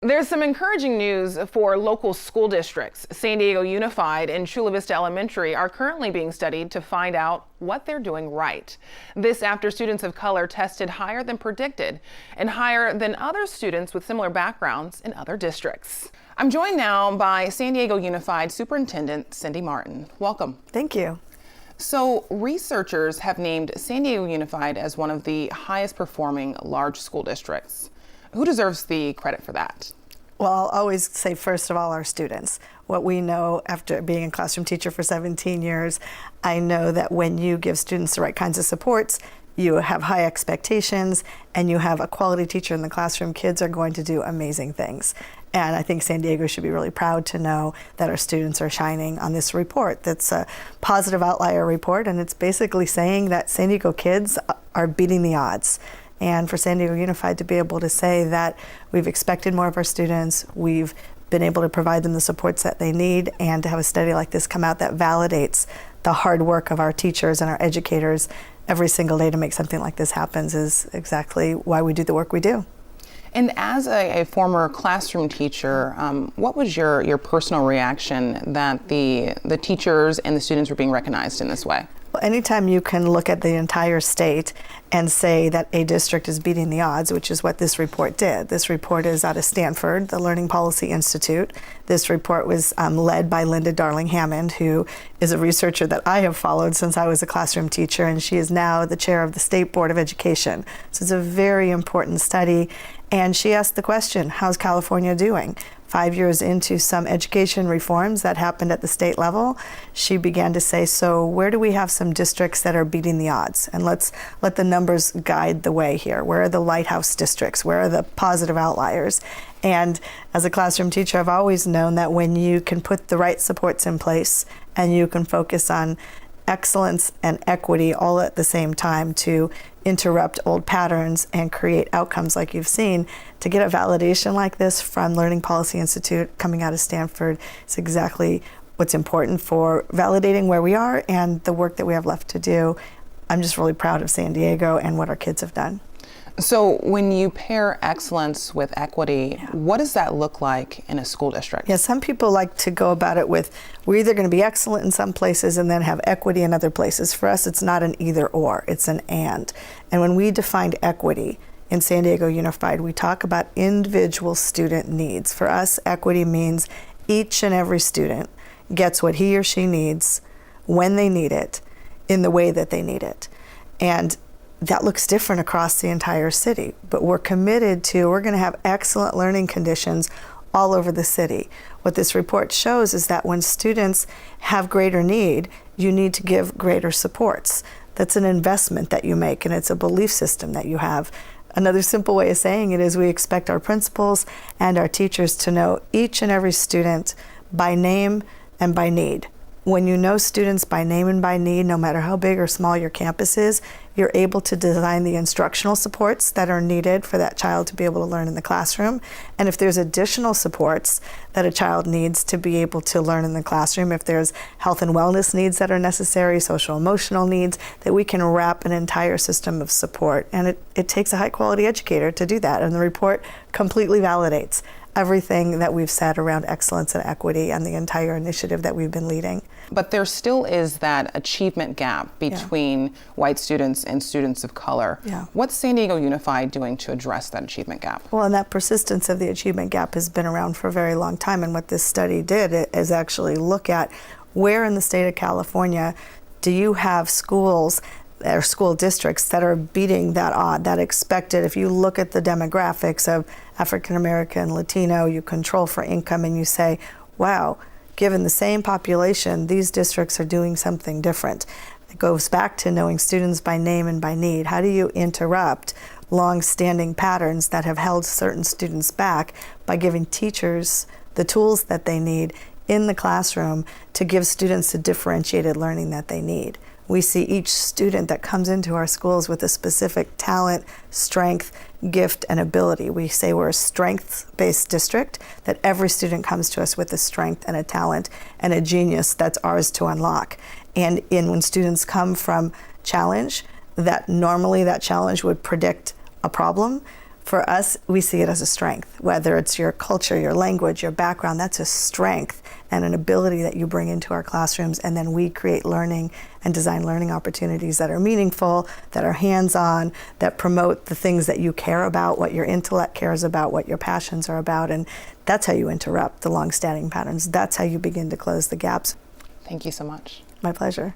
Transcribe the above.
There's some encouraging news for local school districts. San Diego Unified and Chula Vista Elementary are currently being studied to find out what they're doing right. This after students of color tested higher than predicted and higher than other students with similar backgrounds in other districts. I'm joined now by San Diego Unified Superintendent Cindy Marten. Welcome. Thank you. So researchers have named San Diego Unified as one of the highest performing large school districts. Who deserves the credit for that? Well, I'll always say, first of all, our students. What we know after being a classroom teacher for 17 years, I know that when you give students the right kinds of supports, you have high expectations, and you have a quality teacher in the classroom, kids are going to do amazing things. And I think San Diego should be really proud to know that our students are shining on this report. That's a positive outlier report, and it's basically saying that San Diego kids are beating the odds. And for San Diego Unified to be able to say that we've expected more of our students, we've been able to provide them the supports that they need, and to have a study like this come out that validates the hard work of our teachers and our educators every single day to make something like this happen is exactly why we do the work we do. And as a former classroom teacher, what was your personal reaction that the teachers and the students were being recognized in this way? Anytime you can look at the entire state and say that a district is beating the odds, which is what this report did. This report is out of Stanford, the Learning Policy Institute. This report was led by Linda Darling-Hammond, who is a researcher that I have followed since I was a classroom teacher, and she is now the chair of the State Board of Education. So it's a very important study. And she asked the question, how's California doing? 5 years into some education reforms that happened at the state level, she began to say, so where do we have some districts that are beating the odds? And let's let the numbers guide the way here. Where are the lighthouse districts? Where are the positive outliers? And as a classroom teacher, I've always known that when you can put the right supports in place and you can focus on excellence and equity all at the same time to interrupt old patterns and create outcomes like you've seen, to get a validation like this from Learning Policy Institute coming out of Stanford is exactly what's important for validating where we are and the work that we have left to do. I'm just really proud of San Diego and what our kids have done. So when you pair excellence with equity, what does that look like in a school district? Yeah, some people like to go about it with, we're either going to be excellent in some places and then have equity in other places. For us, it's not an either or, it's an and. And when we defined equity in San Diego Unified, we talk about individual student needs. For us, equity means each and every student gets what he or she needs when they need it, in the way that they need it. And that looks different across the entire city, but we're committed to, we're going to have excellent learning conditions all over the city. What this report shows is that when students have greater need, you need to give greater supports. That's an investment that you make, and it's a belief system that you have. Another simple way of saying it is we expect our principals and our teachers to know each and every student by name and by need. When you know students by name and by need, no matter how big or small your campus is, you're able to design the instructional supports that are needed for that child to be able to learn in the classroom. And if there's additional supports that a child needs to be able to learn in the classroom, if there's health and wellness needs that are necessary, social emotional needs, that we can wrap an entire system of support. And it takes a high quality educator to do that. And the report completely validates everything that we've said around excellence and equity and the entire initiative that we've been leading. But there still is that achievement gap between white students and students of color. What's San Diego Unified doing to address that achievement gap? Well, and that persistence of the achievement gap has been around for a very long time. And what this study did is actually look at where in the state of California do you have schools or school districts that are beating that odd, that expected. If you look at the demographics of African American, Latino, you control for income and you say, wow, given the same population, these districts are doing something different. It goes back to knowing students by name and by need. How do you interrupt long-standing patterns that have held certain students back by giving teachers the tools that they need in the classroom to give students the differentiated learning that they need? We see each student that comes into our schools with a specific talent, strength, gift, and ability. We say we're a strengths-based district, that every student comes to us with a strength and a talent and a genius that's ours to unlock. And when students come from challenge, that normally that challenge would predict a problem. For us, we see it as a strength. Whether it's your culture, your language, your background, that's a strength and an ability that you bring into our classrooms, and then we create learning and design learning opportunities that are meaningful, that are hands-on, that promote the things that you care about, what your intellect cares about, what your passions are about, and that's how you interrupt the long-standing patterns. That's how you begin to close the gaps. Thank you so much. My pleasure.